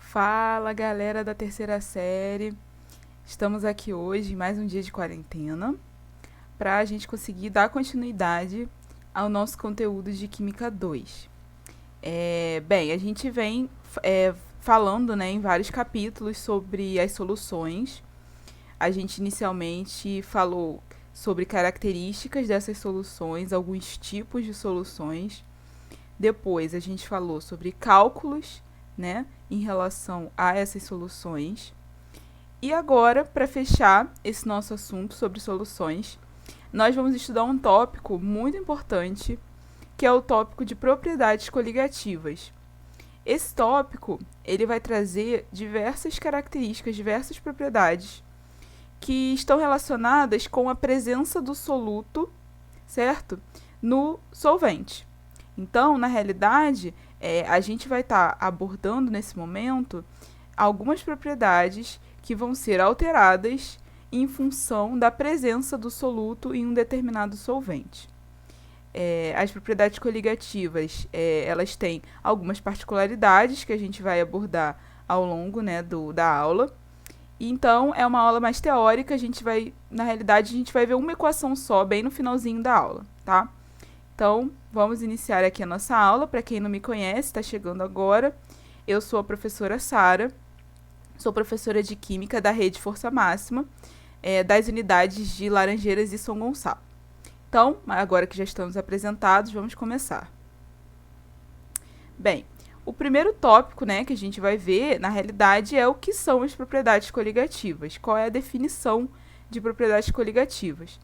Fala, galera da terceira série. Estamos aqui hoje, em mais um dia de quarentena, para a gente conseguir dar continuidade ao nosso conteúdo de Química 2. Bem, a gente vem falando, né, em vários capítulos sobre as soluções. A gente inicialmente falou sobre características dessas soluções, alguns tipos de soluções. Depois a gente falou sobre cálculos, né, em relação a essas soluções. E agora, para fechar esse nosso assunto sobre soluções, nós vamos estudar um tópico muito importante, que é o tópico de propriedades coligativas. Esse tópico, ele vai trazer diversas características, diversas propriedades que estão relacionadas com a presença do soluto, certo? No solvente. Então, na realidade, a gente vai estar abordando nesse momento algumas propriedades que vão ser alteradas em função da presença do soluto em um determinado solvente. As propriedades coligativas, elas têm algumas particularidades que a gente vai abordar ao longo, né, da aula. Então, é uma aula mais teórica, na realidade, a gente vai ver uma equação só, bem no finalzinho da aula, tá? Então, vamos iniciar aqui a nossa aula. Para quem não me conhece, está chegando agora, eu sou a professora Sara, sou professora de Química da Rede Força Máxima, das unidades de Laranjeiras e São Gonçalo. Então, agora que já estamos apresentados, vamos começar. Bem, o primeiro tópico, né, que a gente vai ver, na realidade, é o que são as propriedades coligativas. Qual é a definição de propriedades coligativas?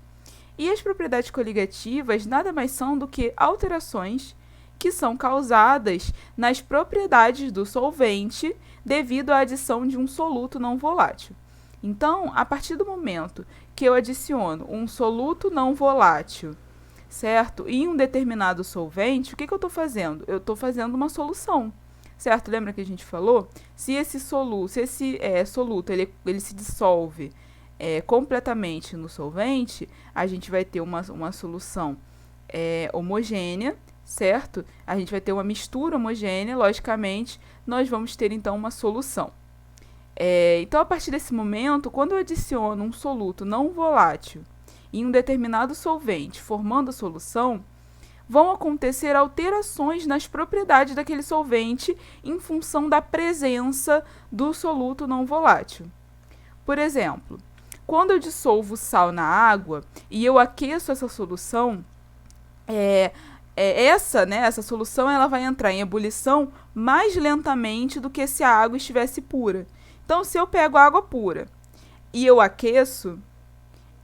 E as propriedades coligativas nada mais são do que alterações que são causadas nas propriedades do solvente devido à adição de um soluto não volátil. Então, a partir do momento que eu adiciono um soluto não volátil, certo? Em um determinado solvente, o que eu estou fazendo? Eu estou fazendo uma solução, certo? Lembra que a gente falou? Se esse soluto ele se dissolve completamente no solvente, a gente vai ter uma solução homogênea, certo? A gente vai ter uma mistura homogênea, logicamente, nós vamos ter então uma solução. Então, a partir desse momento, quando eu adiciono um soluto não volátil em um determinado solvente, formando a solução, vão acontecer alterações nas propriedades daquele solvente em função da presença do soluto não volátil. Por exemplo, quando eu dissolvo sal na água e eu aqueço essa solução, essa solução ela vai entrar em ebulição mais lentamente do que se a água estivesse pura. Então, se eu pego água pura e eu aqueço,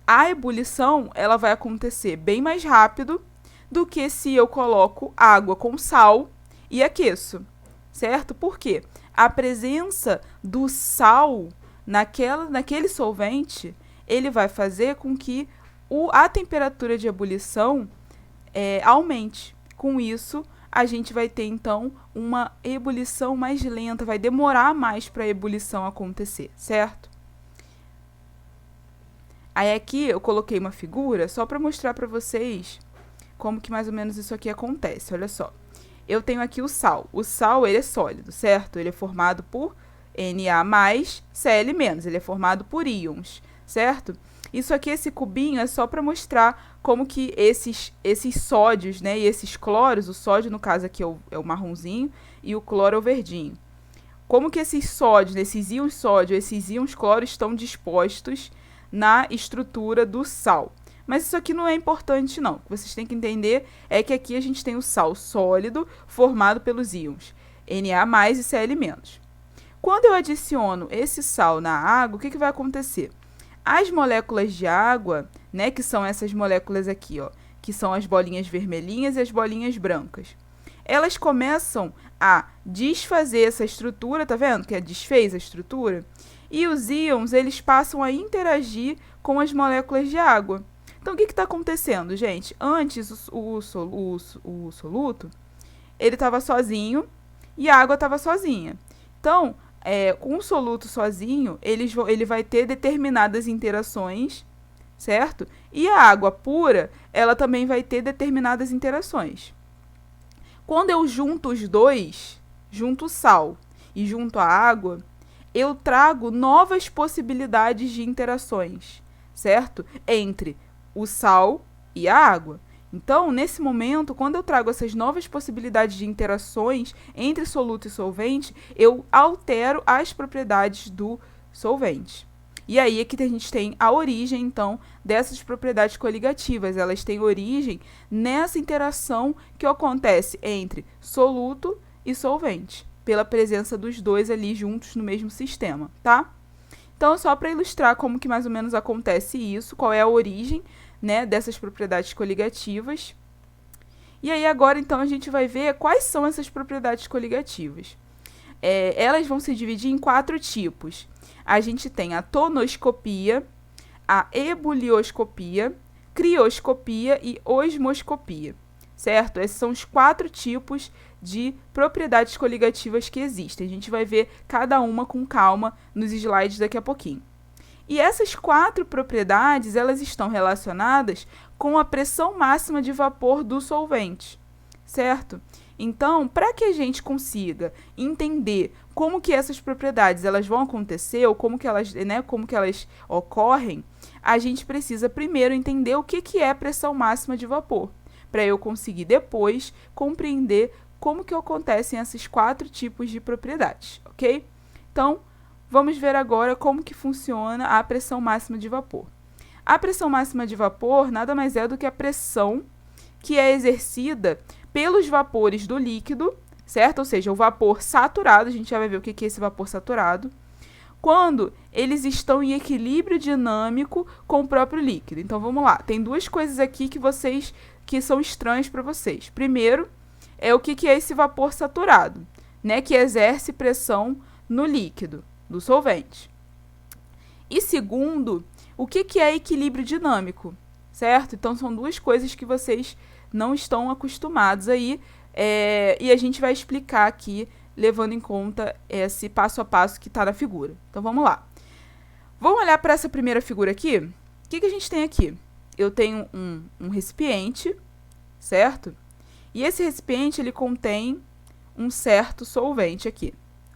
a ebulição ela vai acontecer bem mais rápido do que se eu coloco água com sal e aqueço, certo? Por quê? A presença do sal naquele solvente, ele vai fazer com que a temperatura de ebulição aumente. Com isso, a gente vai ter, então, uma ebulição mais lenta, vai demorar mais para a ebulição acontecer, certo? Aí aqui eu coloquei uma figura só para mostrar para vocês como que mais ou menos isso aqui acontece. Olha só, eu tenho aqui o sal. O sal, ele é sólido, certo? Ele é formado por Na+, Cl-, ele é formado por íons, certo? Isso aqui, esse cubinho, é só para mostrar como que esses sódios, né, e esses cloros, o sódio, no caso aqui é o marronzinho, e o cloro é o verdinho. Como que esses sódios, esses íons sódio, esses íons cloro estão dispostos na estrutura do sal. Mas isso aqui não é importante, não. O que vocês têm que entender é que aqui a gente tem o sal sólido formado pelos íons Na+ e Cl-. Quando eu adiciono esse sal na água, o que vai acontecer? As moléculas de água, né, que são essas moléculas aqui, ó, que são as bolinhas vermelhinhas e as bolinhas brancas, elas começam a desfazer essa estrutura, tá vendo? Que desfez a estrutura. E os íons, eles passam a interagir com as moléculas de água. Então, o que está acontecendo, gente? Antes, o soluto, ele estava sozinho e a água estava sozinha. Então, com o soluto sozinho, ele vai ter determinadas interações, certo? E a água pura, ela também vai ter determinadas interações. Quando eu junto os dois, junto o sal e junto à água, eu trago novas possibilidades de interações, certo? Entre o sal e a água. Então, nesse momento, quando eu trago essas novas possibilidades de interações entre soluto e solvente, eu altero as propriedades do solvente. E aí é que a gente tem a origem, então, dessas propriedades coligativas. Elas têm origem nessa interação que acontece entre soluto e solvente, pela presença dos dois ali juntos no mesmo sistema, tá? Então, só para ilustrar como que mais ou menos acontece isso, qual é a origem, né, dessas propriedades coligativas. E aí agora, então, a gente vai ver quais são essas propriedades coligativas. Elas vão se dividir em 4 tipos. A gente tem a tonoscopia, a ebulioscopia, crioscopia e osmoscopia, certo? Esses são os 4 tipos de propriedades coligativas que existem. A gente vai ver cada uma com calma nos slides daqui a pouquinho. E essas 4 propriedades, elas estão relacionadas com a pressão máxima de vapor do solvente, certo? Então, para que a gente consiga entender como que essas propriedades elas vão acontecer, ou como que elas ocorrem, a gente precisa primeiro entender o que é pressão máxima de vapor, para eu conseguir depois compreender como que acontecem esses 4 tipos de propriedades, ok? Então, vamos ver agora como que funciona a pressão máxima de vapor. A pressão máxima de vapor nada mais é do que a pressão que é exercida pelos vapores do líquido, certo? Ou seja, o vapor saturado, a gente já vai ver o que é esse vapor saturado, quando eles estão em equilíbrio dinâmico com o próprio líquido. Então, vamos lá. Tem 2 coisas aqui que são estranhas para vocês. Primeiro, é o que é esse vapor saturado, né? Que exerce pressão no líquido, do solvente. E segundo, o que é equilíbrio dinâmico, certo? Então, são 2 coisas que vocês não estão acostumados aí, e a gente vai explicar aqui, levando em conta esse passo a passo que está na figura. Então, vamos lá. Vamos olhar para essa primeira figura aqui? O que a gente tem aqui? Eu tenho um recipiente, certo? E esse recipiente, ele contém um certo solvente aqui,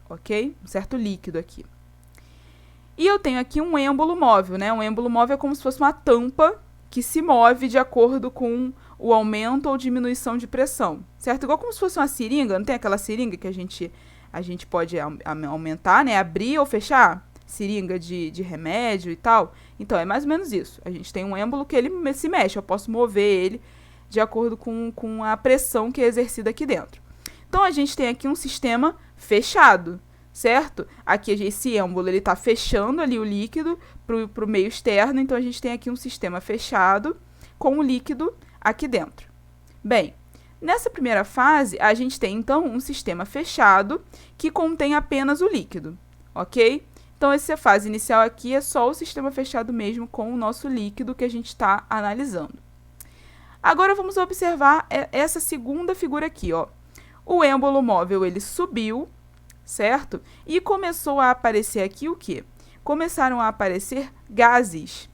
ok? Um certo líquido aqui. E eu tenho aqui um êmbolo móvel, né? Um êmbolo móvel é como se fosse uma tampa que se move de acordo com o aumento ou diminuição de pressão, certo? Igual como se fosse uma seringa, não tem aquela seringa que a gente pode aumentar, né? Abrir ou fechar, seringa de remédio e tal. Então, é mais ou menos isso. A gente tem um êmbolo que ele se mexe, eu posso mover ele de acordo com a pressão que é exercida aqui dentro. Então, a gente tem aqui um sistema fechado, certo? Aqui esse êmbolo ele está fechando ali o líquido para o meio externo, então a gente tem aqui um sistema fechado com o líquido aqui dentro. Bem, nessa primeira fase, a gente tem então um sistema fechado que contém apenas o líquido, ok? Então, essa fase inicial aqui é só o sistema fechado mesmo com o nosso líquido que a gente está analisando. Agora, vamos observar essa segunda figura aqui, ó. O êmbolo móvel, ele subiu, certo? E começou a aparecer aqui o quê? Começaram a aparecer gases.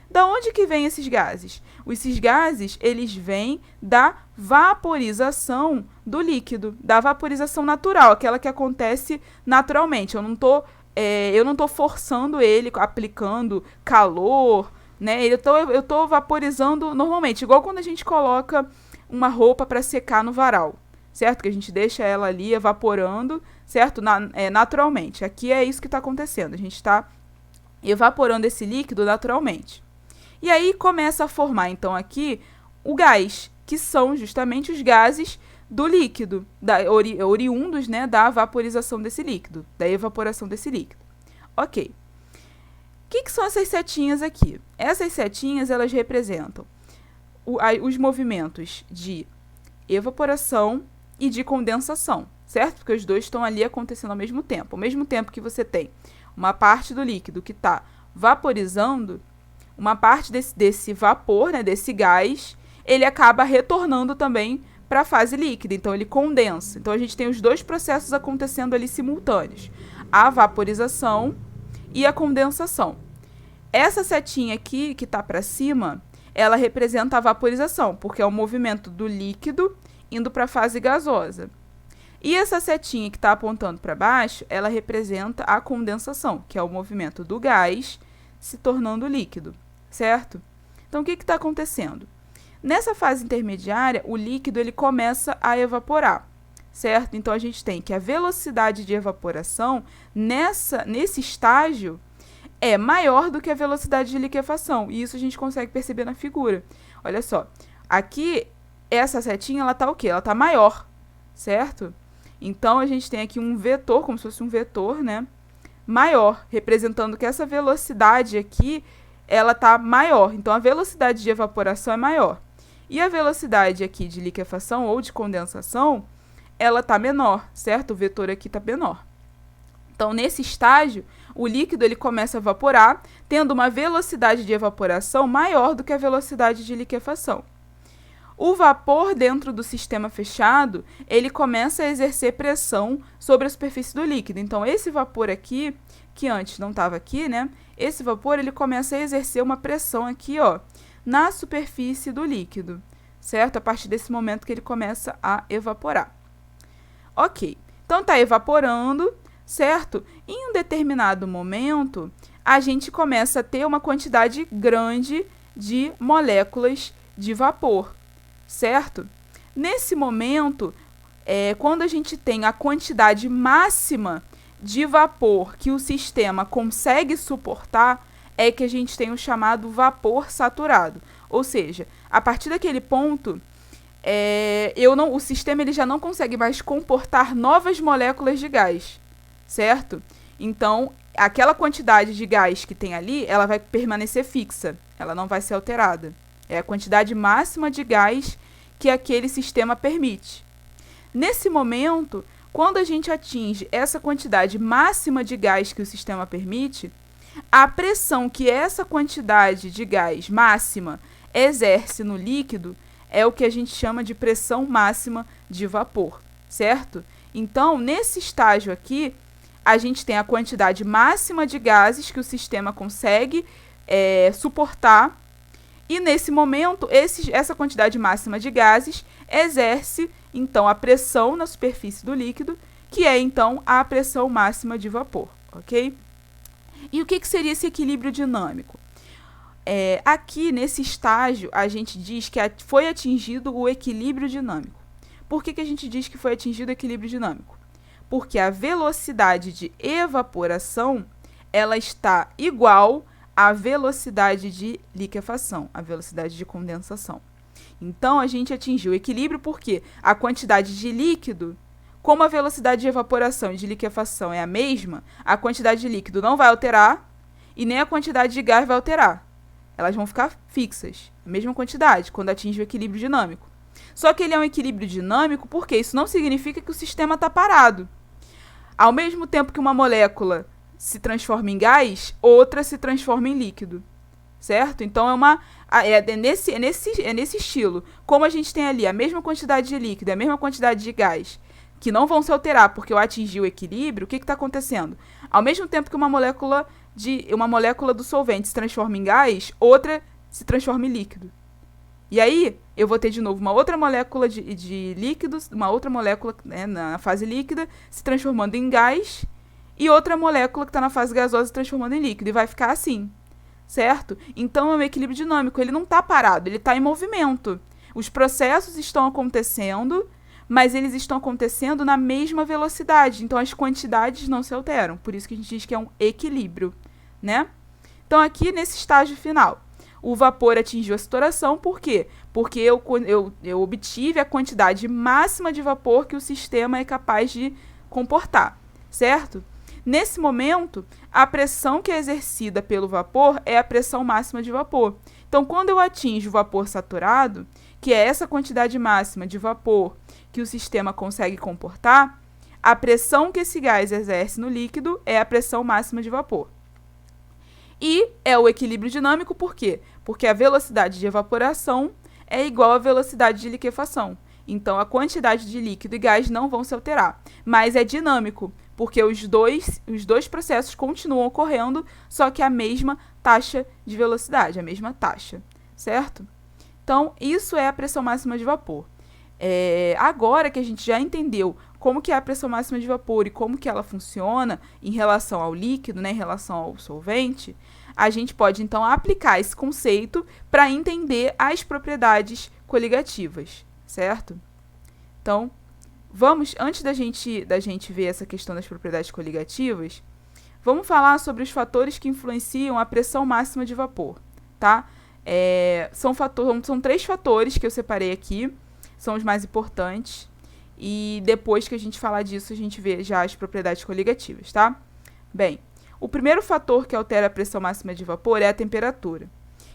Da onde que vêm esses gases? Esses gases, eles vêm da vaporização do líquido, da vaporização natural, aquela que acontece naturalmente. Eu não tô forçando ele, aplicando calor, né? Eu tô vaporizando normalmente, igual quando a gente coloca uma roupa para secar no varal, certo? Que a gente deixa ela ali evaporando, certo? Naturalmente. Aqui é isso que está acontecendo. A gente está evaporando esse líquido naturalmente. E aí começa a formar, então, aqui o gás, que são justamente os gases do líquido, oriundos, né, da vaporização desse líquido, da evaporação desse líquido. Ok. O que são essas setinhas aqui? Essas setinhas, elas representam os movimentos de evaporação e de condensação, certo? Porque os dois estão ali acontecendo ao mesmo tempo. Ao mesmo tempo que você tem uma parte do líquido que está vaporizando, uma parte desse vapor, né, desse gás, ele acaba retornando também para a fase líquida, então ele condensa. Então, a gente tem os 2 processos acontecendo ali simultâneos, a vaporização e a condensação. Essa setinha aqui, que está para cima, ela representa a vaporização, porque é o movimento do líquido indo para a fase gasosa. E essa setinha que está apontando para baixo, ela representa a condensação, que é o movimento do gás se tornando líquido, certo? Então, o que está acontecendo? Nessa fase intermediária, o líquido ele começa a evaporar, certo? Então, a gente tem que a velocidade de evaporação nesse estágio é maior do que a velocidade de liquefação. E isso a gente consegue perceber na figura. Olha só, aqui, essa setinha, ela está o quê? Ela está maior, certo? Então, a gente tem aqui um vetor, como se fosse um vetor, né? Maior, representando que essa velocidade aqui, ela está maior. Então, a velocidade de evaporação é maior. E a velocidade aqui de liquefação ou de condensação, ela está menor, certo? O vetor aqui está menor. Então, nesse estágio, o líquido ele começa a evaporar, tendo uma velocidade de evaporação maior do que a velocidade de liquefação. O vapor dentro do sistema fechado, ele começa a exercer pressão sobre a superfície do líquido. Então, esse vapor aqui, que antes não estava aqui, né? Esse vapor, ele começa a exercer uma pressão aqui, ó, na superfície do líquido, certo? A partir desse momento que ele começa a evaporar. Ok, então está evaporando, certo? Em um determinado momento, a gente começa a ter uma quantidade grande de moléculas de vapor, certo? Nesse momento, quando a gente tem a quantidade máxima de vapor que o sistema consegue suportar, é que a gente tem o chamado vapor saturado. Ou seja, a partir daquele ponto, o sistema ele já não consegue mais comportar novas moléculas de gás, certo? Então, aquela quantidade de gás que tem ali, ela vai permanecer fixa, ela não vai ser alterada. É a quantidade máxima de gás que aquele sistema permite. Nesse momento, quando a gente atinge essa quantidade máxima de gás que o sistema permite, a pressão que essa quantidade de gás máxima exerce no líquido é o que a gente chama de pressão máxima de vapor, certo? Então, nesse estágio aqui, a gente tem a quantidade máxima de gases que o sistema consegue suportar. E nesse momento, essa quantidade máxima de gases exerce, então, a pressão na superfície do líquido, que é, então, a pressão máxima de vapor, ok? E o que seria esse equilíbrio dinâmico? Aqui, nesse estágio, a gente diz que foi atingido o equilíbrio dinâmico. Por que a gente diz que foi atingido o equilíbrio dinâmico? Porque a velocidade de evaporação, ela está igual a velocidade de liquefação, a velocidade de condensação. Então, a gente atingiu o equilíbrio porque a quantidade de líquido, como a velocidade de evaporação e de liquefação é a mesma, a quantidade de líquido não vai alterar e nem a quantidade de gás vai alterar. Elas vão ficar fixas, a mesma quantidade, quando atinge o equilíbrio dinâmico. Só que ele é um equilíbrio dinâmico porque isso não significa que o sistema está parado. Ao mesmo tempo que uma molécula se transforma em gás, outra se transforma em líquido, certo? Então, é nesse estilo. Como a gente tem ali a mesma quantidade de líquido, a mesma quantidade de gás, que não vão se alterar porque eu atingi o equilíbrio, o que está acontecendo? Ao mesmo tempo que uma molécula do solvente se transforma em gás, outra se transforma em líquido. E aí, eu vou ter de novo uma outra molécula de líquidos, uma outra molécula, né, na fase líquida se transformando em gás, e outra molécula que está na fase gasosa se transformando em líquido. E vai ficar assim, certo? Então, é um equilíbrio dinâmico. Ele não está parado, ele está em movimento. Os processos estão acontecendo, mas eles estão acontecendo na mesma velocidade. Então, as quantidades não se alteram. Por isso que a gente diz que é um equilíbrio, né? Então, aqui nesse estágio final, o vapor atingiu a saturação. Por quê? Porque eu obtive a quantidade máxima de vapor que o sistema é capaz de comportar, certo? Nesse momento, a pressão que é exercida pelo vapor é a pressão máxima de vapor. Então, quando eu atinjo o vapor saturado, que é essa quantidade máxima de vapor que o sistema consegue comportar, a pressão que esse gás exerce no líquido é a pressão máxima de vapor. E é o equilíbrio dinâmico, por quê? Porque a velocidade de evaporação é igual à velocidade de liquefação. Então, a quantidade de líquido e gás não vão se alterar. Mas é dinâmico, porque os dois processos continuam ocorrendo, só que a mesma taxa de velocidade, a mesma taxa, certo? Então, isso é a pressão máxima de vapor. Agora que a gente já entendeu como que é a pressão máxima de vapor e como que ela funciona em relação ao líquido, né, em relação ao solvente, a gente pode, então, aplicar esse conceito para entender as propriedades coligativas, certo? Então, antes da gente ver essa questão das propriedades coligativas, vamos falar sobre os fatores que influenciam a pressão máxima de vapor, tá? São 3 fatores que eu separei aqui, são os mais importantes, e depois que a gente falar disso, a gente vê já as propriedades coligativas, tá? Bem, o primeiro fator que altera a pressão máxima de vapor é a temperatura.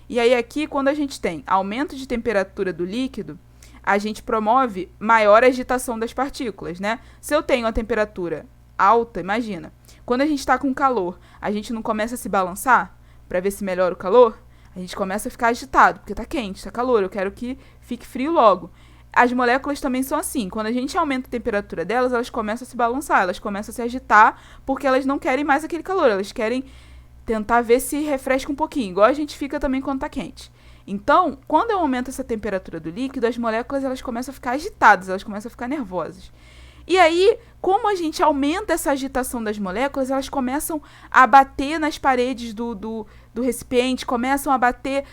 E aí aqui, quando a gente tem aumento de temperatura do líquido, a gente promove maior agitação das partículas, né? Se eu tenho a temperatura alta, imagina, quando a gente está com calor, a gente não começa a se balançar para ver se melhora o calor? A gente começa a ficar agitado, porque está quente, está calor, eu quero que fique frio logo. As moléculas também são assim, quando a gente aumenta a temperatura delas, elas começam a se balançar, elas começam a se agitar, porque elas não querem mais aquele calor, elas querem tentar ver se refresca um pouquinho, igual a gente fica também quando está quente. Então, quando eu aumento essa temperatura do líquido, as moléculas elas começam a ficar agitadas, elas começam a ficar nervosas. E aí, como a gente aumenta essa agitação das moléculas, elas começam a bater nas paredes do recipiente, começam a bater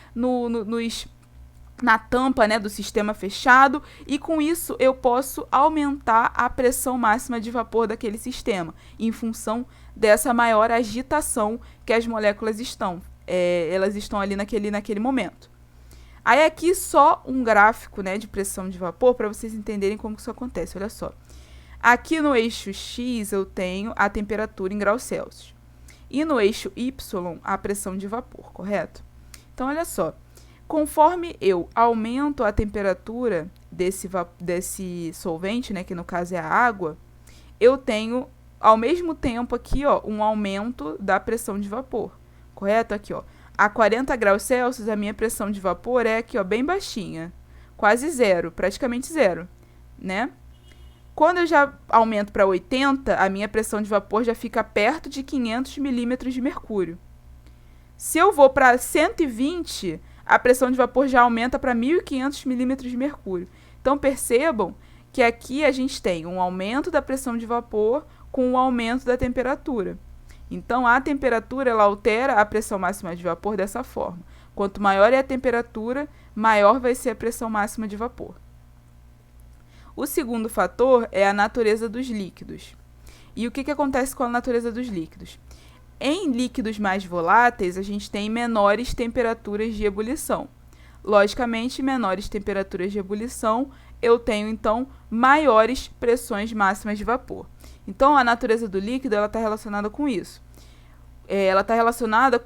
na tampa, né, do sistema fechado, e com isso eu posso aumentar a pressão máxima de vapor daquele sistema, em função dessa maior agitação que as moléculas elas estão ali naquele momento. Aí aqui só um gráfico, né, de pressão de vapor para vocês entenderem como que isso acontece, olha só. Aqui no eixo X eu tenho a temperatura em graus Celsius. E no eixo Y, a pressão de vapor, correto? Então, olha só. Conforme eu aumento a temperatura desse solvente, né, que no caso é a água, eu tenho, ao mesmo tempo aqui, ó, um aumento da pressão de vapor, correto? Aqui, ó, a 40 graus Celsius, a minha pressão de vapor é aqui, ó, bem baixinha, quase zero, praticamente zero, né? Quando eu já aumento para 80, a minha pressão de vapor já fica perto de 500 milímetros de mercúrio. Se eu vou para 120, a pressão de vapor já aumenta para 1.500 milímetros de mercúrio. Então, percebam que aqui a gente tem um aumento da pressão de vapor com o aumento da temperatura. Então, a temperatura ela altera a pressão máxima de vapor dessa forma. Quanto maior é a temperatura, maior vai ser a pressão máxima de vapor. O segundo fator é a natureza dos líquidos. E o que acontece com a natureza dos líquidos? Em líquidos mais voláteis, a gente tem menores temperaturas de ebulição. Logicamente, menores temperaturas de ebulição, eu tenho, então, maiores pressões máximas de vapor. Então, a natureza do líquido está relacionada com isso. Ela está relacionada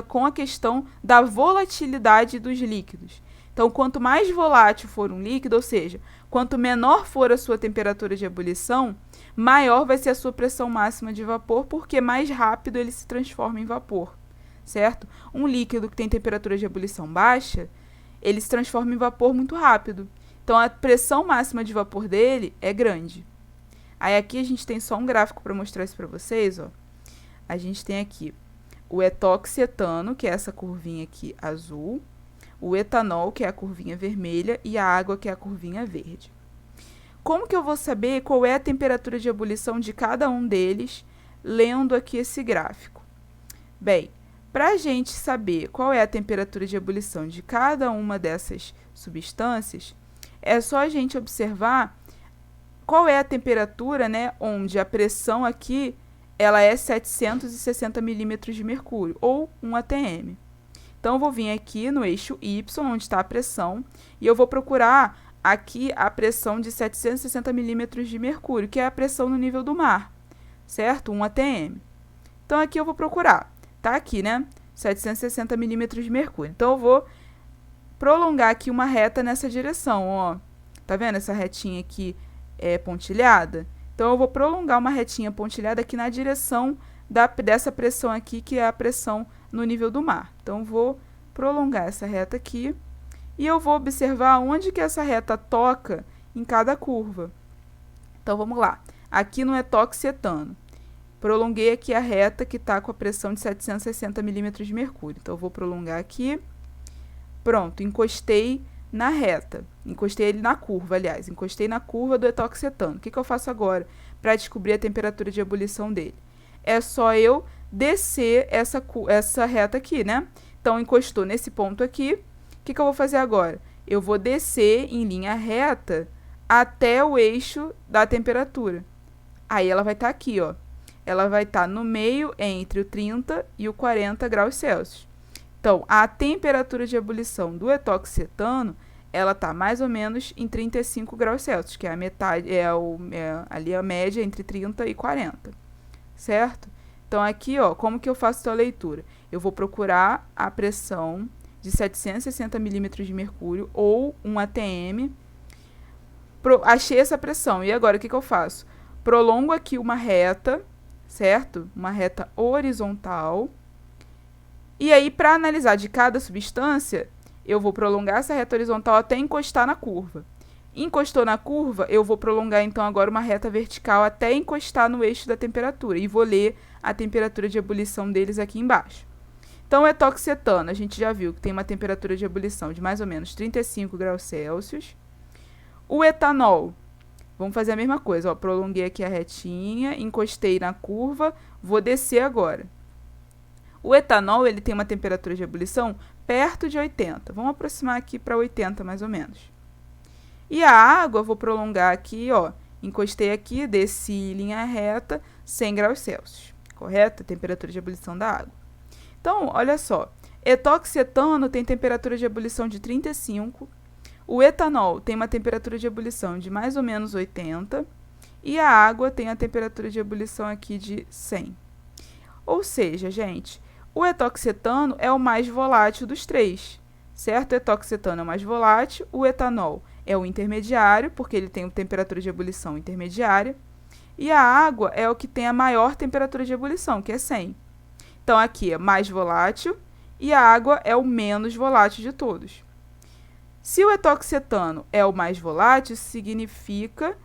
com a questão da volatilidade dos líquidos. Então, quanto mais volátil for um líquido, ou seja, quanto menor for a sua temperatura de ebulição, maior vai ser a sua pressão máxima de vapor, porque mais rápido ele se transforma em vapor, certo? Um líquido que tem temperatura de ebulição baixa, ele se transforma em vapor muito rápido. Então, a pressão máxima de vapor dele é grande. Aí, aqui a gente tem só um gráfico para mostrar isso para vocês, ó. A gente tem aqui o etoxietano, que é essa curvinha aqui azul, o etanol, que é a curvinha vermelha, e a água, que é a curvinha verde. Como que eu vou saber qual é a temperatura de ebulição de cada um deles, lendo aqui esse gráfico? Bem, para a gente saber qual é a temperatura de ebulição de cada uma dessas substâncias, é só a gente observar qual é a temperatura, né, onde a pressão aqui ela é 760 milímetros de mercúrio, ou 1 atm. Então, eu vou vir aqui no eixo Y, onde está a pressão, e eu vou procurar aqui a pressão de 760 milímetros de mercúrio, que é a pressão no nível do mar, certo? 1 atm. Então, aqui eu vou procurar. Tá aqui, né? 760 milímetros de mercúrio. Então, eu vou prolongar aqui uma reta nessa direção, ó. Tá vendo essa retinha aqui pontilhada? Então, eu vou prolongar uma retinha pontilhada aqui na direção dessa pressão aqui, que é a pressão no nível do mar. Então, vou prolongar essa reta aqui e eu vou observar onde que essa reta toca em cada curva. Então, vamos lá. Aqui no etoxietano, prolonguei aqui a reta que está com a pressão de 760 milímetros de mercúrio. Então, eu vou prolongar aqui. Pronto, encostei na reta. Encostei ele na curva, aliás. Encostei na curva do etoxetano. O que eu faço agora para descobrir a temperatura de ebulição dele? É só eu descer essa reta aqui, né? Então, encostou nesse ponto aqui. O que eu vou fazer agora? Eu vou descer em linha reta até o eixo da temperatura. Aí ela vai estar aqui, ó. Ela vai estar no meio entre o 30 e o 40 graus Celsius. Então, a temperatura de ebulição do etoxetano, ela está mais ou menos em 35 graus Celsius, que é a metade, ali a média entre 30 e 40, certo? Então, aqui, ó, como que eu faço a leitura? Eu vou procurar a pressão de 760 milímetros de mercúrio ou um ATM. Achei essa pressão. E agora, o que eu faço? Prolongo aqui uma reta, certo? Uma reta horizontal. E aí, para analisar de cada substância, eu vou prolongar essa reta horizontal até encostar na curva. Encostou na curva, eu vou prolongar, então, agora uma reta vertical até encostar no eixo da temperatura. E vou ler a temperatura de ebulição deles aqui embaixo. Então, o etoxetano, a gente já viu que tem uma temperatura de ebulição de mais ou menos 35 graus Celsius. O etanol, vamos fazer a mesma coisa, ó, prolonguei aqui a retinha, encostei na curva, vou descer agora. O etanol, ele tem uma temperatura de ebulição perto de 80. Vamos aproximar aqui para 80, mais ou menos. E a água, vou prolongar aqui, ó, encostei aqui, desci linha reta, 100 graus Celsius. Correto? A temperatura de ebulição da água. Então, olha só, etoxetano tem temperatura de ebulição de 35, o etanol tem uma temperatura de ebulição de mais ou menos 80 e a água tem a temperatura de ebulição aqui de 100. Ou seja, gente, o etoxetano é o mais volátil dos três, certo? O etoxetano é o mais volátil, o etanol é o intermediário, porque ele tem uma temperatura de ebulição intermediária, e a água é o que tem a maior temperatura de ebulição, que é 100. Então, aqui é mais volátil e a água é o menos volátil de todos. Se o etoxetano é o mais volátil, significa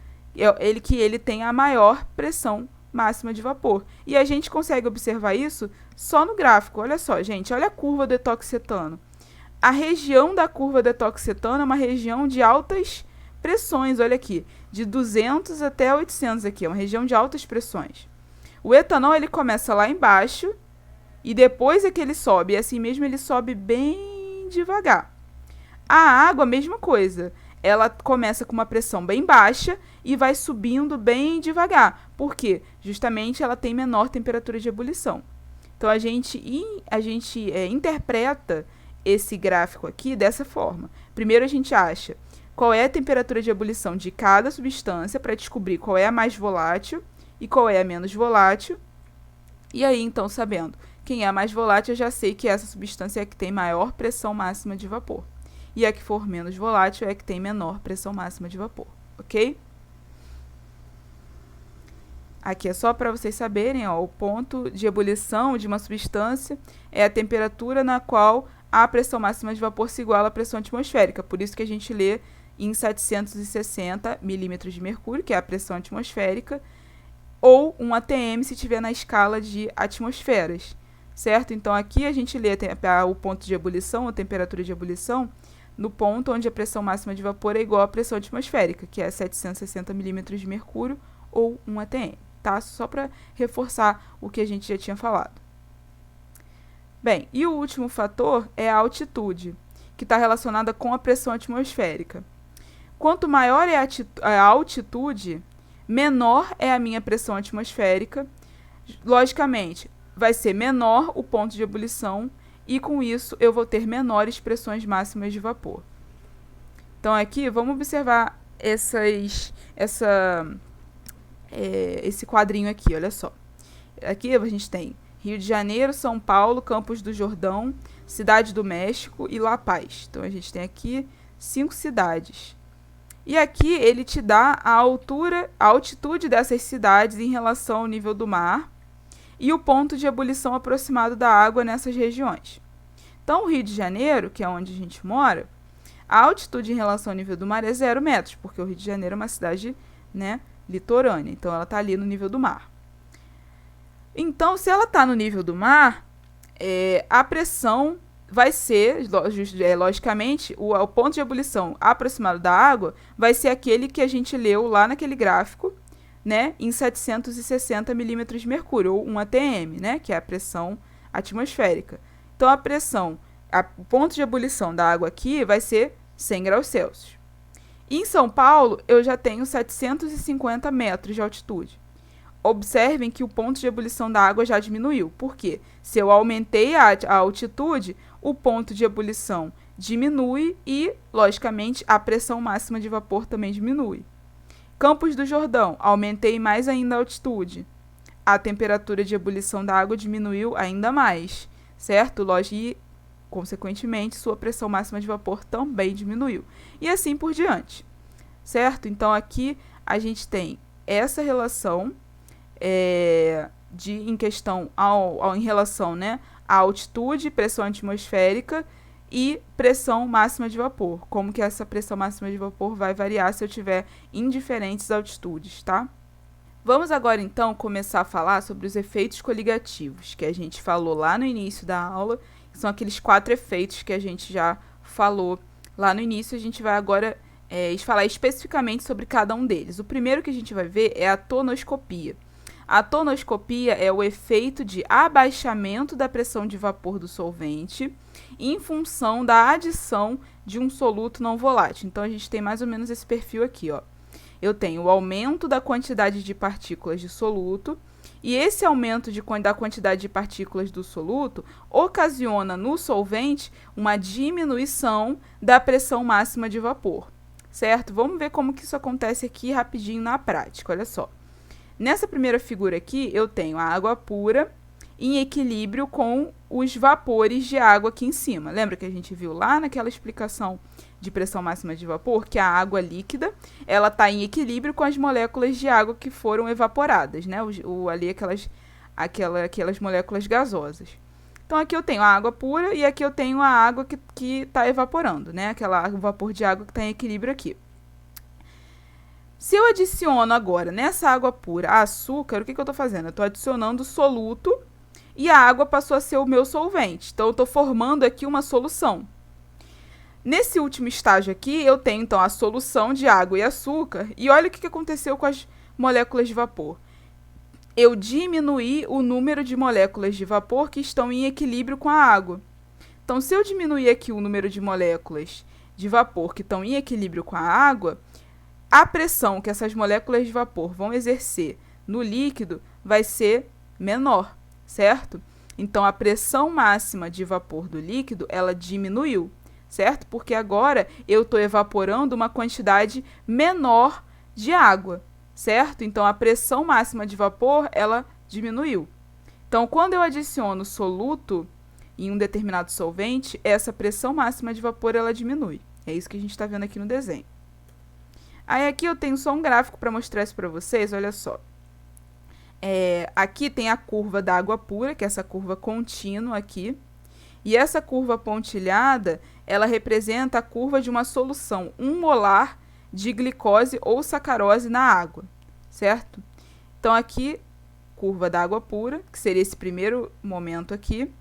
que ele tem a maior pressão máxima de vapor. E a gente consegue observar isso só no gráfico. Olha só, gente, olha a curva do etoxetano. A região da curva do etoxetano é uma região de altas pressões, olha aqui, de 200 até 800 aqui, é uma região de altas pressões. O etanol, ele começa lá embaixo e depois é que ele sobe, e assim mesmo ele sobe bem devagar. A água, mesma coisa, ela começa com uma pressão bem baixa e vai subindo bem devagar. Por quê? Justamente ela tem menor temperatura de ebulição. Então, a gente interpreta esse gráfico aqui dessa forma. Primeiro, a gente acha qual é a temperatura de ebulição de cada substância para descobrir qual é a mais volátil e qual é a menos volátil. E aí, então, sabendo quem é a mais volátil, eu já sei que essa substância é a que tem maior pressão máxima de vapor. E a que for menos volátil é a que tem menor pressão máxima de vapor, ok? Aqui é só para vocês saberem, ó, o ponto de ebulição de uma substância é a temperatura na qual a pressão máxima de vapor se iguala à pressão atmosférica. Por isso que a gente lê em 760 milímetros de mercúrio, que é a pressão atmosférica, ou um ATM se estiver na escala de atmosferas, certo? Então, aqui a gente lê o ponto de ebulição, a temperatura de ebulição, no ponto onde a pressão máxima de vapor é igual à pressão atmosférica, que é 760 milímetros de mercúrio ou um ATM, tá? Só para reforçar o que a gente já tinha falado. Bem, e o último fator é a altitude, que está relacionada com a pressão atmosférica. Quanto maior é a altitude, menor é a minha pressão atmosférica. Logicamente, vai ser menor o ponto de ebulição e, com isso, eu vou ter menores pressões máximas de vapor. Então, aqui, vamos observar esse quadrinho aqui, olha só. Aqui a gente tem Rio de Janeiro, São Paulo, Campos do Jordão, Cidade do México e La Paz. Então, a gente tem aqui 5 cidades. E aqui ele te dá a altitude dessas cidades em relação ao nível do mar e o ponto de ebulição aproximado da água nessas regiões. Então, o Rio de Janeiro, que é onde a gente mora, a altitude em relação ao nível do mar é 0 metros, porque o Rio de Janeiro é uma cidade, né, litorânea, então ela está ali no nível do mar. Então, se ela está no nível do mar, a pressão vai ser, logicamente, o ponto de ebulição aproximado da água vai ser aquele que a gente leu lá naquele gráfico, né, em 760 milímetros de mercúrio, ou 1 atm, né, que é a pressão atmosférica. Então, o ponto de ebulição da água aqui vai ser 100 graus Celsius. Em São Paulo, eu já tenho 750 metros de altitude. Observem que o ponto de ebulição da água já diminuiu. Por quê? Se eu aumentei a altitude, o ponto de ebulição diminui e, logicamente, a pressão máxima de vapor também diminui. Campos do Jordão, aumentei mais ainda a altitude. A temperatura de ebulição da água diminuiu ainda mais, certo? E, consequentemente, sua pressão máxima de vapor também diminuiu. E assim por diante, certo? Então, aqui a gente tem essa relação em questão em relação, né, à altitude, pressão atmosférica e pressão máxima de vapor. Como que essa pressão máxima de vapor vai variar se eu tiver em diferentes altitudes, tá? Vamos agora, então, começar a falar sobre os efeitos coligativos, que a gente falou lá no início da aula, que são aqueles 4 efeitos que a gente já falou lá no início. A gente vai agora falar especificamente sobre cada um deles. O primeiro que a gente vai ver é a tonoscopia. A tonoscopia é o efeito de abaixamento da pressão de vapor do solvente em função da adição de um soluto não volátil. Então, a gente tem mais ou menos esse perfil aqui, ó. Eu tenho o aumento da quantidade de partículas de soluto, e esse aumento da quantidade de partículas do soluto ocasiona no solvente uma diminuição da pressão máxima de vapor, certo? Vamos ver como que isso acontece aqui rapidinho na prática, olha só. Nessa primeira figura aqui, eu tenho a água pura em equilíbrio com os vapores de água aqui em cima. Lembra que a gente viu lá naquela explicação de pressão máxima de vapor que a água líquida ela está em equilíbrio com as moléculas de água que foram evaporadas, né? Ali aquelas moléculas gasosas. Então, aqui eu tenho a água pura e aqui eu tenho a água que está evaporando, né? O vapor de água que está em equilíbrio aqui. Se eu adiciono agora nessa água pura açúcar, o que eu estou fazendo? Eu estou adicionando soluto e a água passou a ser o meu solvente. Então, eu estou formando aqui uma solução. Nesse último estágio aqui, eu tenho, então, a solução de água e açúcar. E olha o que aconteceu com as moléculas de vapor. Eu diminuí o número de moléculas de vapor que estão em equilíbrio com a água. Então, se eu diminuir aqui o número de moléculas de vapor que estão em equilíbrio com a água, a pressão que essas moléculas de vapor vão exercer no líquido vai ser menor, certo? Então, a pressão máxima de vapor do líquido, ela diminuiu, certo? Porque agora eu estou evaporando uma quantidade menor de água, certo? Então, a pressão máxima de vapor, ela diminuiu. Então, quando eu adiciono soluto em um determinado solvente, essa pressão máxima de vapor, ela diminui. É isso que a gente está vendo aqui no desenho. Aí, aqui eu tenho só um gráfico para mostrar isso para vocês, olha só. Aqui tem a curva da água pura, que é essa curva contínua aqui. E essa curva pontilhada, ela representa a curva de uma solução 1 molar de glicose ou sacarose na água, certo? Então, aqui, curva da água pura, que seria esse primeiro momento aqui.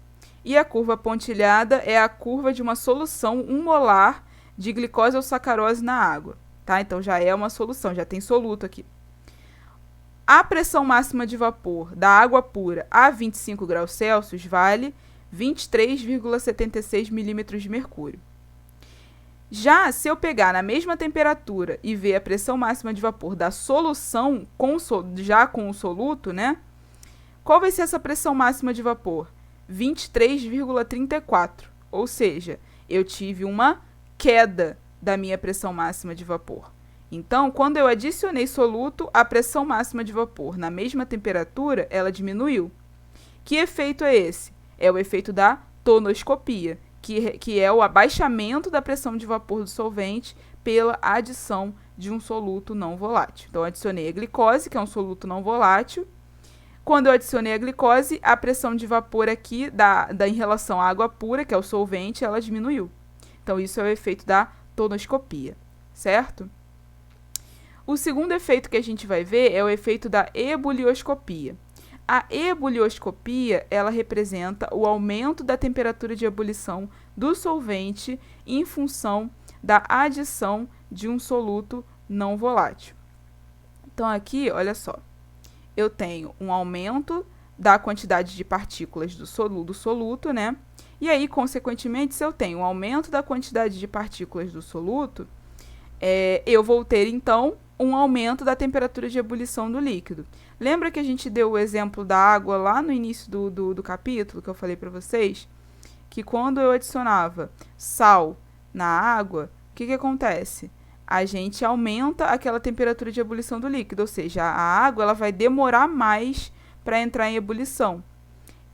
E a curva pontilhada é a curva de uma solução 1 molar de glicose ou sacarose na água, tá? Então, já é uma solução, já tem soluto aqui. A pressão máxima de vapor da água pura a 25 graus Celsius vale 23,76 milímetros de mercúrio. Já se eu pegar na mesma temperatura e ver a pressão máxima de vapor da solução já com o soluto, né? Qual vai ser essa pressão máxima de vapor? 23,34. Ou seja, eu tive uma queda da minha pressão máxima de vapor. Então, quando eu adicionei soluto, a pressão máxima de vapor na mesma temperatura, ela diminuiu. Que efeito é esse? É o efeito da tonoscopia, que é o abaixamento da pressão de vapor do solvente pela adição de um soluto não volátil. Então, eu adicionei a glicose, que é um soluto não volátil. Quando eu adicionei a glicose, a pressão de vapor aqui em relação à água pura, que é o solvente, ela diminuiu. Então, isso é o efeito da tonoscopia, certo? O segundo efeito que a gente vai ver é o efeito da ebulioscopia. A ebulioscopia, ela representa o aumento da temperatura de ebulição do solvente em função da adição de um soluto não volátil. Então, aqui, olha só, eu tenho um aumento da quantidade de partículas do soluto, né? E aí, consequentemente, se eu tenho um aumento da quantidade de partículas do soluto, eu vou ter, então, um aumento da temperatura de ebulição do líquido. Lembra que a gente deu o exemplo da água lá no início do capítulo, que eu falei para vocês? Que quando eu adicionava sal na água, o que acontece? A gente aumenta aquela temperatura de ebulição do líquido, ou seja, a água ela vai demorar mais para entrar em ebulição.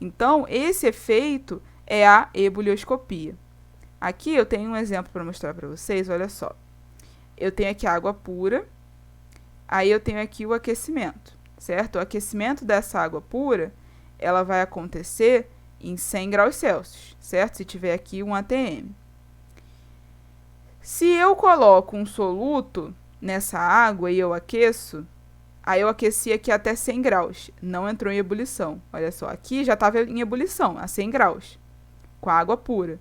Então, esse efeito é a ebulioscopia. Aqui eu tenho um exemplo para mostrar para vocês, olha só. Eu tenho aqui água pura, aí eu tenho aqui o aquecimento, certo? O aquecimento dessa água pura, ela vai acontecer em 100 graus Celsius, certo? Se tiver aqui um ATM. Se eu coloco um soluto nessa água e eu aqueço, aí eu aqueci aqui até 100 graus, não entrou em ebulição. Olha só, aqui já estava em ebulição, a 100 graus, com a água pura.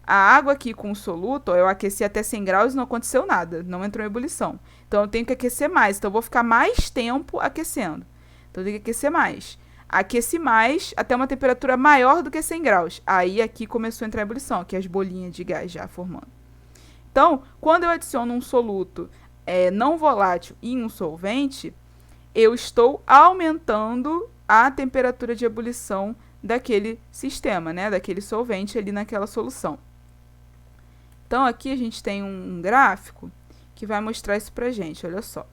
A água aqui com o soluto, eu aqueci até 100 graus e não aconteceu nada, não entrou em ebulição. Então, eu tenho que aquecer mais, então eu vou ficar mais tempo aquecendo. Então, eu tenho que aquecer mais. Aqueci mais até uma temperatura maior do que 100 graus. Aí, aqui começou a entrar em ebulição, aqui as bolinhas de gás já formando. Então, quando eu adiciono um soluto não volátil em um solvente, eu estou aumentando a temperatura de ebulição daquele sistema, né, daquele solvente ali naquela solução. Então, aqui a gente tem um gráfico que vai mostrar isso pra gente, olha só.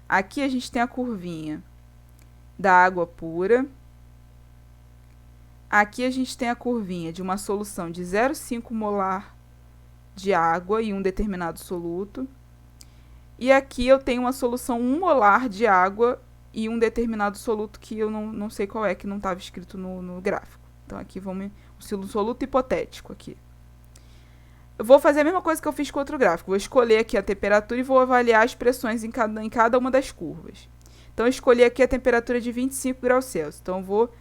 Aqui a gente tem a curvinha da água pura. Aqui a gente tem a curvinha de uma solução de 0,5 molar de água e um determinado soluto. E aqui eu tenho uma solução 1 molar de água e um determinado soluto que eu não sei qual é, que não estava escrito no gráfico. Então, aqui vamos um soluto hipotético aqui. Eu vou fazer a mesma coisa que eu fiz com outro gráfico. Vou escolher aqui a temperatura e vou avaliar as pressões em cada uma das curvas. Então, eu escolhi aqui a temperatura de 25 graus Celsius. Então, eu vou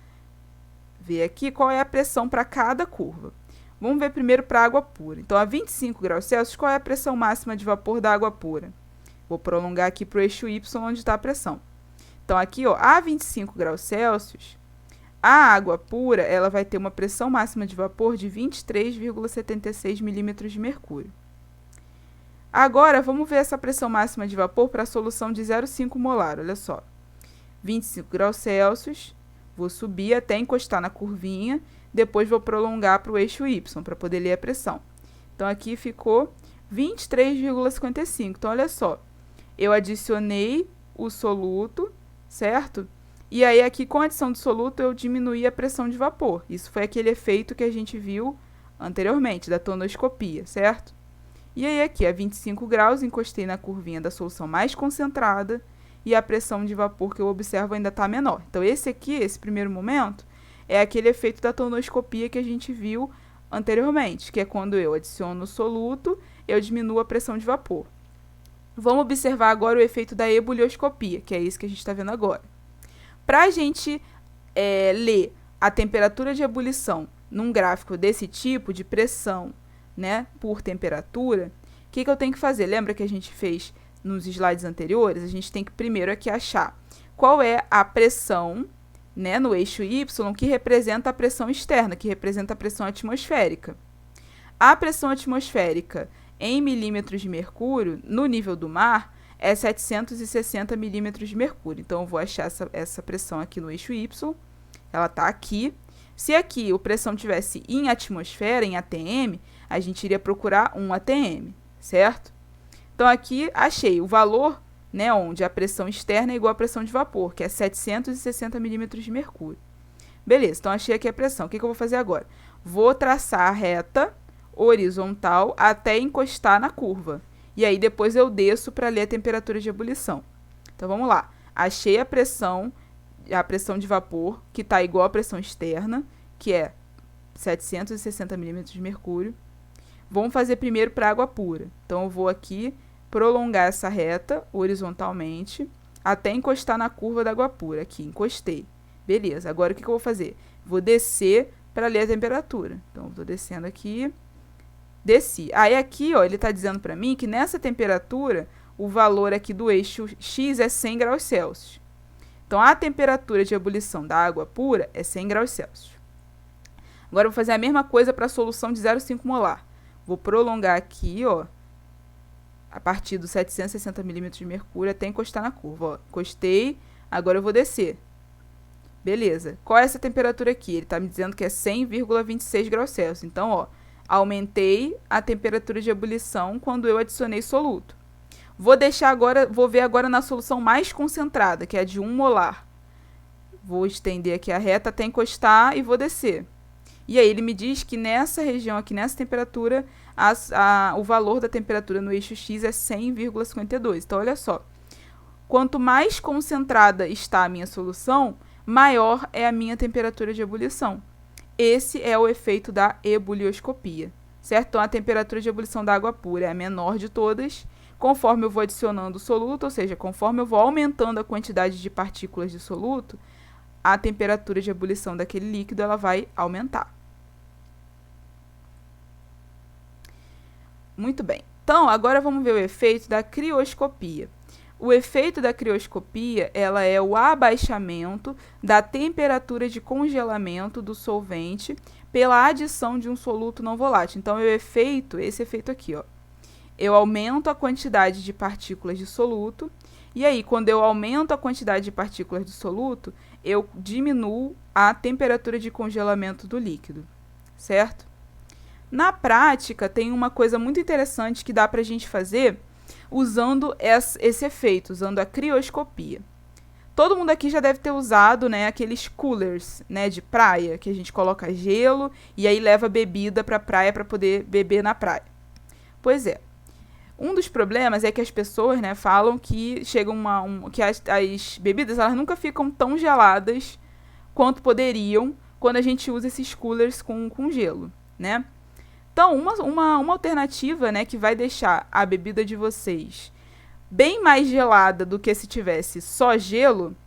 ver aqui qual é a pressão para cada curva. Vamos ver primeiro para a água pura. Então, a 25 graus Celsius, qual é a pressão máxima de vapor da água pura? Vou prolongar aqui para o eixo Y, onde está a pressão. Então, aqui, ó, a 25 graus Celsius, a água pura ela vai ter uma pressão máxima de vapor de 23,76 milímetros de mercúrio. Agora, vamos ver essa pressão máxima de vapor para a solução de 0,5 molar. Olha só, 25 graus Celsius, vou subir até encostar na curvinha, depois vou prolongar para o eixo Y, para poder ler a pressão. Então, aqui ficou 23,55. Então, olha só, eu adicionei o soluto, certo? E aí, aqui, com a adição do soluto, eu diminuí a pressão de vapor. Isso foi aquele efeito que a gente viu anteriormente, da tonoscopia, certo? E aí, aqui, a 25 graus, encostei na curvinha da solução mais concentrada e a pressão de vapor que eu observo ainda está menor. Então, esse aqui, esse primeiro momento, é aquele efeito da tonoscopia que a gente viu anteriormente, que é quando eu adiciono o soluto, eu diminuo a pressão de vapor. Vamos observar agora o efeito da ebulioscopia, que é isso que a gente está vendo agora. Para a gente ler a temperatura de ebulição num gráfico desse tipo, de pressão, né, por temperatura, o que eu tenho que fazer? Lembra que a gente fez nos slides anteriores? A gente tem que primeiro aqui achar qual é a pressão, né, no eixo Y, que representa a pressão externa, que representa a pressão atmosférica. A pressão atmosférica em milímetros de mercúrio, no nível do mar, é 760 milímetros de mercúrio. Então, eu vou achar essa pressão aqui no eixo Y, ela está aqui. Se aqui a pressão tivesse em atmosfera, em ATM, a gente iria procurar um ATM, certo? Então, aqui achei o valor, né, onde a pressão externa é igual à pressão de vapor, que é 760 milímetros de mercúrio. Beleza, então achei aqui a pressão. O que eu vou fazer agora? Vou traçar a reta horizontal até encostar na curva. E aí, depois eu desço para ler a temperatura de ebulição. Então, vamos lá. Achei a pressão de vapor, que está igual à pressão externa, que é 760 milímetros de mercúrio. Vamos fazer primeiro para água pura. Então, eu vou aqui prolongar essa reta horizontalmente até encostar na curva da água pura. Aqui, encostei. Beleza, agora o que eu vou fazer? Vou descer para ler a temperatura. Então, estou descendo aqui, desci. Aí aqui, ó, ele está dizendo para mim que nessa temperatura, o valor aqui do eixo X é 100 graus Celsius. Então, a temperatura de ebulição da água pura é 100 graus Celsius. Agora, eu vou fazer a mesma coisa para a solução de 0,5 molar. Vou prolongar aqui, ó, a partir dos 760 milímetros de mercúrio até encostar na curva. Ó. Encostei, agora eu vou descer. Beleza. Qual é essa temperatura aqui? Ele está me dizendo que é 100,26 graus Celsius. Então, ó, aumentei a temperatura de ebulição quando eu adicionei soluto. Vou ver agora na solução mais concentrada, que é a de 1 molar. Vou estender aqui a reta até encostar e vou descer. E aí ele me diz que nessa região aqui, nessa temperatura, o valor da temperatura no eixo X é 100,52. Então, olha só. Quanto mais concentrada está a minha solução, maior é a minha temperatura de ebulição. Esse é o efeito da ebulioscopia, certo? Então, a temperatura de ebulição da água pura é a menor de todas. Conforme eu vou adicionando o soluto, ou seja, conforme eu vou aumentando a quantidade de partículas de soluto, a temperatura de ebulição daquele líquido ela vai aumentar. Muito bem. Então, agora vamos ver o efeito da crioscopia. O efeito da crioscopia ela é o abaixamento da temperatura de congelamento do solvente pela adição de um soluto não volátil. Então, esse efeito aqui, ó. Eu aumento a quantidade de partículas de soluto, e aí, quando eu aumento a quantidade de partículas do soluto, eu diminuo a temperatura de congelamento do líquido, certo? Na prática, tem uma coisa muito interessante que dá para a gente fazer usando esse efeito, usando a crioscopia. Todo mundo aqui já deve ter usado, né, aqueles coolers, né, de praia, que a gente coloca gelo e aí leva bebida para a praia para poder beber na praia. Pois é. Um dos problemas é que as pessoas, né, falam que que as bebidas elas nunca ficam tão geladas quanto poderiam quando a gente usa esses coolers com gelo, né? Então, uma alternativa, né, que vai deixar a bebida de vocês bem mais gelada do que se tivesse só gelo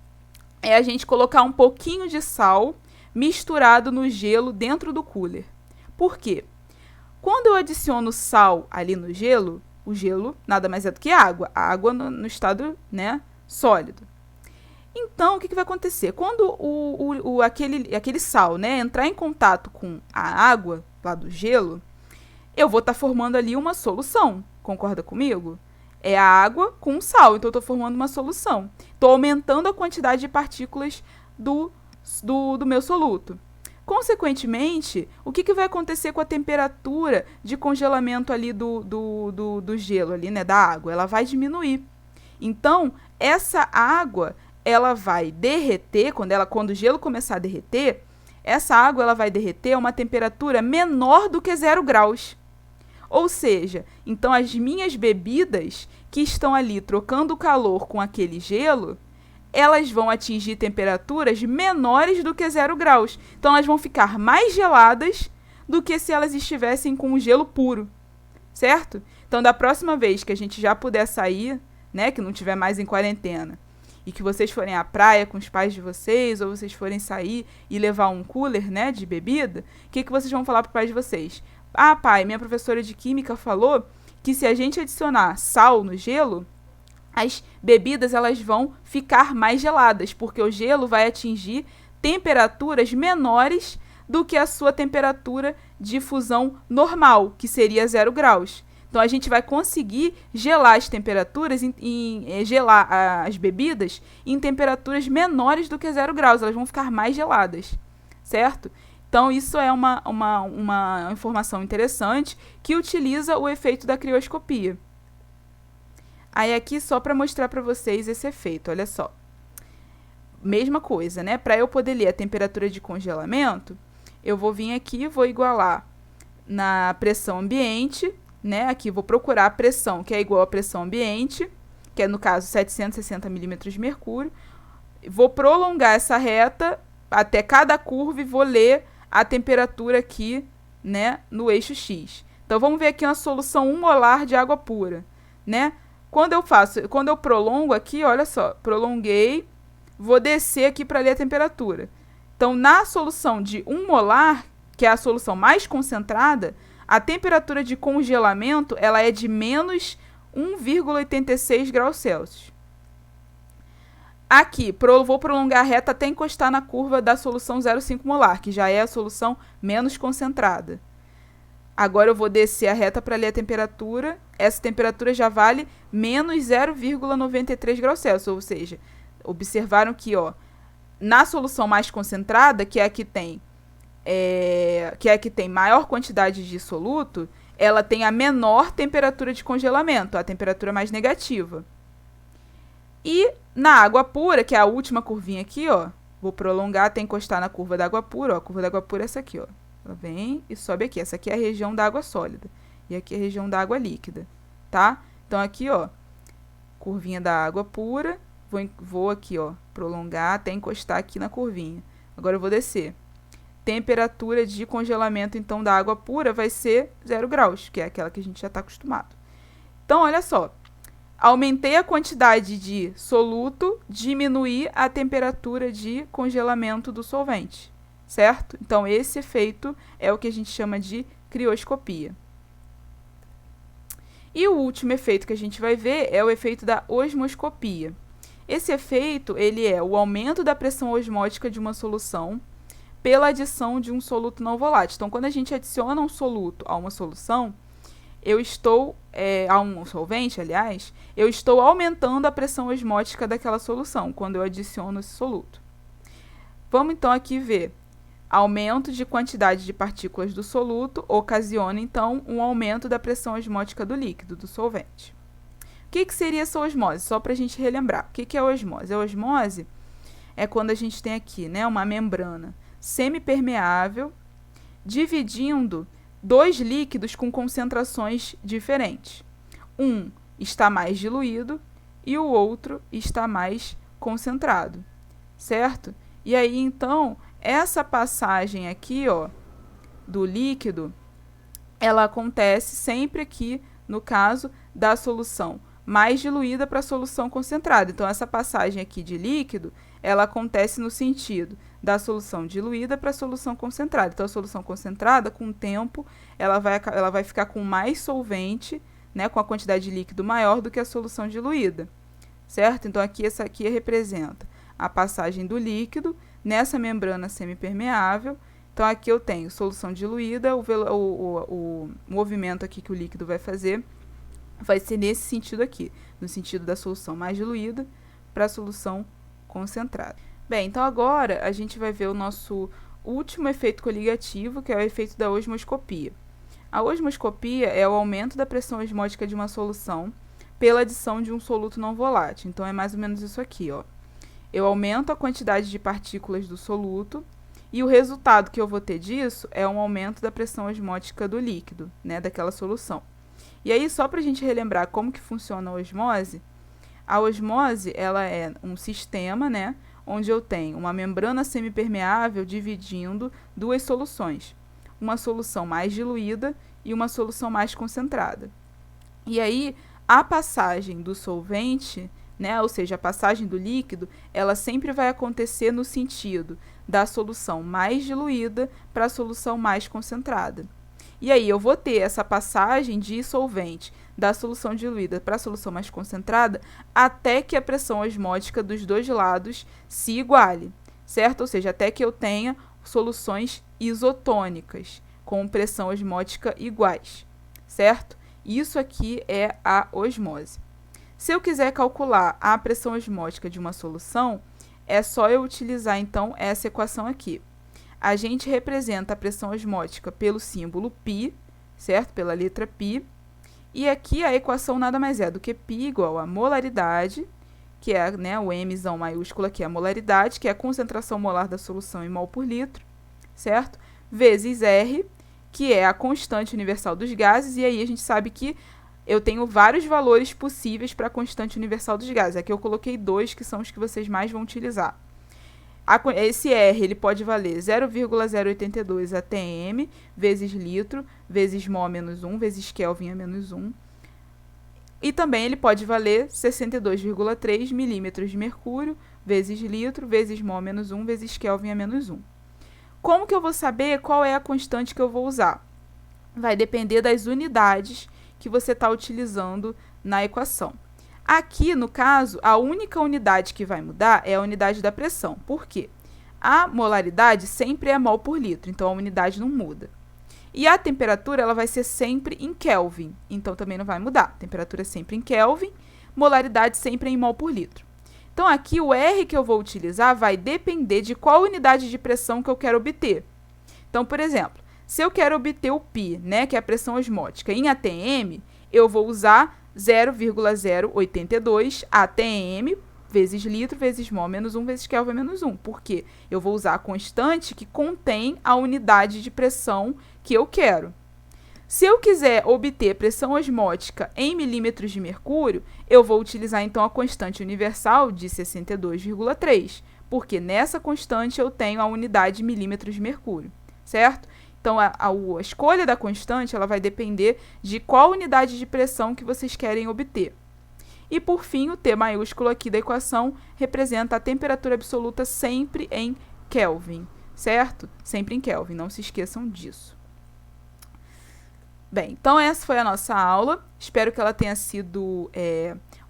é a gente colocar um pouquinho de sal misturado no gelo dentro do cooler. Por quê? Quando eu adiciono sal ali no gelo, o gelo nada mais é do que água, a água no estado, né, sólido. Então, o que vai acontecer? Quando aquele sal, né, entrar em contato com a água lá do gelo, eu vou estar formando ali uma solução. Concorda comigo? É a água com sal, então eu estou formando uma solução. Estou aumentando a quantidade de partículas do meu soluto. Consequentemente, o que vai acontecer com a temperatura de congelamento ali do gelo, ali, né, da água? Ela vai diminuir. Então, essa água ela vai derreter, quando o gelo começar a derreter, essa água ela vai derreter a uma temperatura menor do que 0 graus. Ou seja, então as minhas bebidas que estão ali trocando calor com aquele gelo, elas vão atingir temperaturas menores do que 0 graus. Então, elas vão ficar mais geladas do que se elas estivessem com o gelo puro, certo? Então, da próxima vez que a gente já puder sair, né, que não estiver mais em quarentena, e que vocês forem à praia com os pais de vocês, ou vocês forem sair e levar um cooler, né, de bebida, o que vocês vão falar para os pais de vocês? Ah, pai, minha professora de química falou que se a gente adicionar sal no gelo, as bebidas elas vão ficar mais geladas, porque o gelo vai atingir temperaturas menores do que a sua temperatura de fusão normal, que seria 0 graus. Então, a gente vai conseguir gelar as temperaturas, gelar as bebidas em temperaturas menores do que 0 graus. Elas vão ficar mais geladas, certo? Então, isso é uma informação interessante que utiliza o efeito da crioscopia. Aí, aqui, só para mostrar para vocês esse efeito, olha só. Mesma coisa, né? Para eu poder ler a temperatura de congelamento, eu vou vir aqui, vou igualar na pressão ambiente, né? Aqui vou procurar a pressão que é igual à pressão ambiente, que é, no caso, 760 milímetros de mercúrio. Vou prolongar essa reta até cada curva e vou ler a temperatura aqui, né, no eixo X. Então, vamos ver aqui uma solução 1 molar de água pura, né? Quando eu prolongo aqui, olha só, prolonguei vou descer aqui para ler a temperatura. Então, na solução de 1 molar, que é a solução mais concentrada, a temperatura de congelamento ela é de menos 1,86 graus Celsius. Aqui, vou prolongar a reta até encostar na curva da solução 0,5 molar, que já é a solução menos concentrada. Agora eu vou descer a reta para ler a temperatura. Essa temperatura já vale menos 0,93 graus Celsius, ou seja, observaram que na solução mais concentrada, que é a que tem maior quantidade de soluto, ela tem a menor temperatura de congelamento, a temperatura mais negativa. E na água pura, que é a última curvinha aqui, vou prolongar até encostar na curva da água pura. A curva da água pura é essa aqui, Ela vem e sobe aqui. Essa aqui é a região da água sólida. E aqui é a região da água líquida, tá? Então, aqui, curvinha da água pura. Vou aqui, prolongar até encostar aqui na curvinha. Agora eu vou descer. Temperatura de congelamento, então, da água pura vai ser 0 graus, que é aquela que a gente já está acostumado. Então, olha só. Aumentei a quantidade de soluto, diminuí a temperatura de congelamento do solvente, certo? Então, esse efeito é o que a gente chama de crioscopia. E o último efeito que a gente vai ver é o efeito da osmoscopia. Esse efeito, ele é o aumento da pressão osmótica de uma solução pela adição de um soluto não volátil. Então, quando a gente adiciona um soluto a uma solução, a um solvente, aliás, eu estou aumentando a pressão osmótica daquela solução, quando eu adiciono esse soluto. Vamos, então, aqui ver. Aumento de quantidade de partículas do soluto ocasiona, então, um aumento da pressão osmótica do líquido, do solvente. O que seria essa osmose? Só para a gente relembrar. O que é a osmose? A osmose é quando a gente tem aqui, uma membrana semipermeável dividindo dois líquidos com concentrações diferentes. Um está mais diluído e o outro está mais concentrado, certo? E aí, então, essa passagem aqui, do líquido, ela acontece sempre aqui, no caso da solução mais diluída para a solução concentrada. Então, essa passagem aqui de líquido, ela acontece no sentido da solução diluída para a solução concentrada. Então, a solução concentrada, com o tempo, ela vai ficar com mais solvente, com a quantidade de líquido maior do que a solução diluída, certo? Então, essa aqui representa a passagem do líquido nessa membrana semipermeável. Então, aqui eu tenho solução diluída, o movimento aqui que o líquido vai fazer vai ser nesse sentido aqui, no sentido da solução mais diluída para a solução concentrada. Bem, então agora a gente vai ver o nosso último efeito coligativo, que é o efeito da osmoscopia. A osmoscopia é o aumento da pressão osmótica de uma solução pela adição de um soluto não volátil. Então, é mais ou menos isso aqui, Eu aumento a quantidade de partículas do soluto e o resultado que eu vou ter disso é um aumento da pressão osmótica do líquido, daquela solução. E aí, só para a gente relembrar como que funciona a osmose ela é um sistema, onde eu tenho uma membrana semipermeável dividindo duas soluções, uma solução mais diluída e uma solução mais concentrada. E aí, a passagem do solvente, ou seja, a passagem do líquido, ela sempre vai acontecer no sentido da solução mais diluída para a solução mais concentrada. E aí, eu vou ter essa passagem de solvente da solução diluída para a solução mais concentrada até que a pressão osmótica dos dois lados se iguale, certo? Ou seja, até que eu tenha soluções isotônicas com pressão osmótica iguais, certo? Isso aqui é a osmose. Se eu quiser calcular a pressão osmótica de uma solução, é só eu utilizar, então, essa equação aqui. A gente representa a pressão osmótica pelo símbolo π, certo? Pela letra π. E aqui a equação nada mais é do que π igual a molaridade, que é o Mzão maiúsculo aqui, a molaridade, que é a concentração molar da solução em mol por litro, certo? Vezes R, que é a constante universal dos gases, e aí a gente sabe que eu tenho vários valores possíveis para a constante universal dos gases. Aqui eu coloquei 2, que são os que vocês mais vão utilizar. Esse R ele pode valer 0,082 atm vezes litro, vezes mol menos 1, vezes Kelvin a menos 1. E também ele pode valer 62,3 milímetros de mercúrio, vezes litro, vezes mol menos 1, vezes Kelvin a menos 1. Como que eu vou saber qual é a constante que eu vou usar? Vai depender das unidades que você está utilizando na equação. Aqui, no caso, a única unidade que vai mudar é a unidade da pressão. Por quê? A molaridade sempre é mol por litro, então a unidade não muda. E a temperatura ela vai ser sempre em Kelvin, então também não vai mudar. Temperatura sempre em Kelvin, molaridade sempre em mol por litro. Então aqui o R que eu vou utilizar vai depender de qual unidade de pressão que eu quero obter. Então, por exemplo, se eu quero obter o π, né, que é a pressão osmótica, em atm, eu vou usar 0,082 atm vezes litro vezes mol menos 1 vezes Kelvin menos 1. Por quê? Eu vou usar a constante que contém a unidade de pressão que eu quero. Se eu quiser obter pressão osmótica em milímetros de mercúrio, eu vou utilizar então a constante universal de 62,3, porque nessa constante eu tenho a unidade de milímetros de mercúrio, certo? Então, a escolha da constante ela vai depender de qual unidade de pressão que vocês querem obter. E, por fim, o T maiúsculo aqui da equação representa a temperatura absoluta sempre em Kelvin, certo? Sempre em Kelvin, não se esqueçam disso. Bem, então essa foi a nossa aula. Espero que ela tenha sido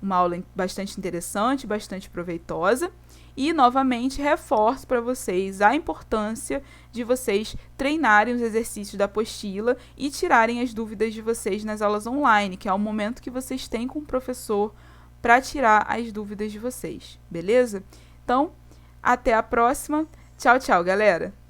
uma aula bastante interessante, bastante proveitosa. E, novamente, reforço para vocês a importância de vocês treinarem os exercícios da apostila e tirarem as dúvidas de vocês nas aulas online, que é o momento que vocês têm com o professor para tirar as dúvidas de vocês, beleza? Então, até a próxima. Tchau, tchau, galera!